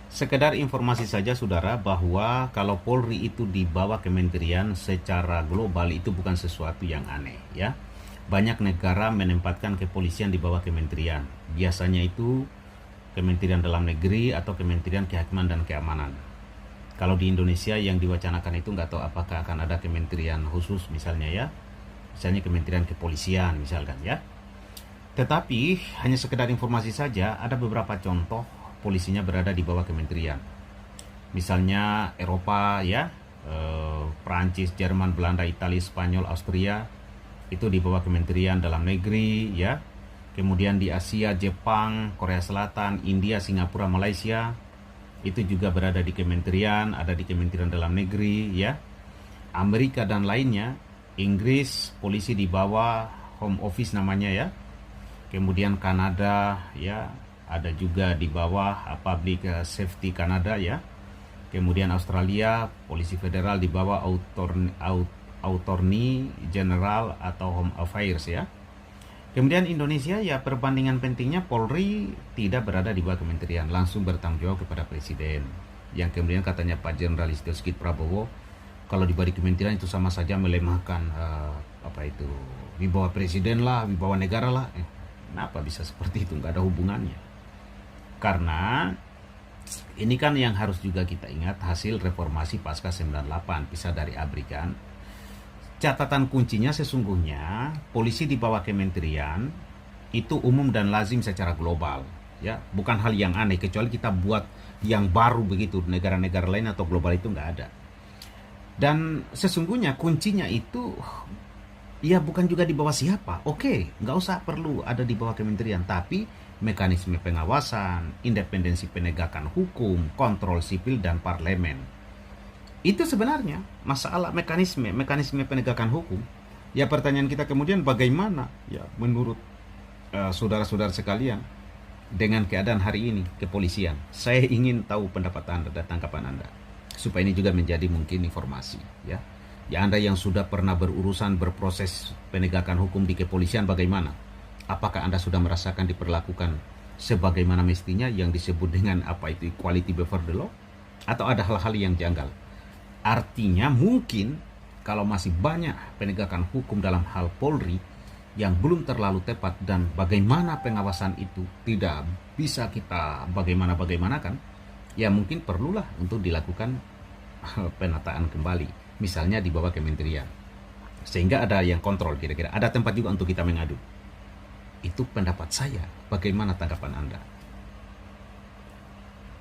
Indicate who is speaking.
Speaker 1: Sekedar informasi saja saudara bahwa kalau Polri itu di bawah kementerian secara global itu bukan sesuatu yang aneh ya. Banyak negara menempatkan kepolisian di bawah kementerian. Biasanya itu Kementerian Dalam Negeri atau Kementerian Kehakiman dan Keamanan. Kalau di Indonesia yang diwacanakan itu nggak tahu apakah akan ada kementerian khusus misalnya ya. Misalnya Kementerian Kepolisian misalkan ya. Tetapi hanya sekedar informasi saja, ada beberapa contoh polisinya berada di bawah kementerian. Misalnya Eropa ya, Prancis, Jerman, Belanda, Italia, Spanyol, Austria itu di bawah Kementerian Dalam Negeri ya. Kemudian di Asia, Jepang, Korea Selatan, India, Singapura, Malaysia itu juga berada di kementerian, ada di Kementerian Dalam Negeri ya. Amerika dan lainnya, Inggris polisi di bawah Home Office namanya ya. Kemudian Kanada ya, ada juga di bawah Public Safety Kanada ya. Kemudian Australia, polisi federal di bawah Attorney General atau Home Affairs ya. Kemudian Indonesia ya, perbandingan pentingnya Polri tidak berada di bawah kementerian, langsung bertanggung jawab kepada Presiden. Yang kemudian katanya Pak Jenderal Listio Sigit Prabowo, kalau di bawah kementerian itu sama saja melemahkan wibawa Presiden lah, wibawa negara lah. Kenapa bisa seperti itu? Nggak ada hubungannya. Karena ini kan yang harus juga kita ingat hasil reformasi pasca 98, pisah dari ABRI kan. Catatan kuncinya sesungguhnya polisi di bawah kementerian itu umum dan lazim secara global ya, bukan hal yang aneh kecuali kita buat yang baru begitu, negara-negara lain atau global itu nggak ada. Dan sesungguhnya kuncinya itu ya bukan juga di bawah siapa, oke, nggak usah perlu ada di bawah kementerian, tapi mekanisme pengawasan, independensi penegakan hukum, kontrol sipil dan parlemen. Itu sebenarnya masalah mekanisme penegakan hukum. Ya pertanyaan kita kemudian bagaimana ya menurut saudara-saudara sekalian dengan keadaan hari ini kepolisian. Saya ingin tahu pendapat Anda dan tanggapan Anda supaya ini juga menjadi mungkin informasi ya. Ya Anda yang sudah pernah berurusan berproses penegakan hukum di kepolisian bagaimana? Apakah Anda sudah merasakan diperlakukan sebagaimana mestinya yang disebut dengan equality before the law? Atau ada hal-hal yang janggal? Artinya mungkin kalau masih banyak penegakan hukum dalam hal Polri yang belum terlalu tepat dan bagaimana pengawasan itu tidak bisa kita bagaimanakan, ya mungkin perlulah untuk dilakukan penataan kembali, misalnya di bawah kementerian. Sehingga ada yang kontrol kira-kira, ada tempat juga untuk kita mengadu. Itu pendapat saya, bagaimana tanggapan Anda?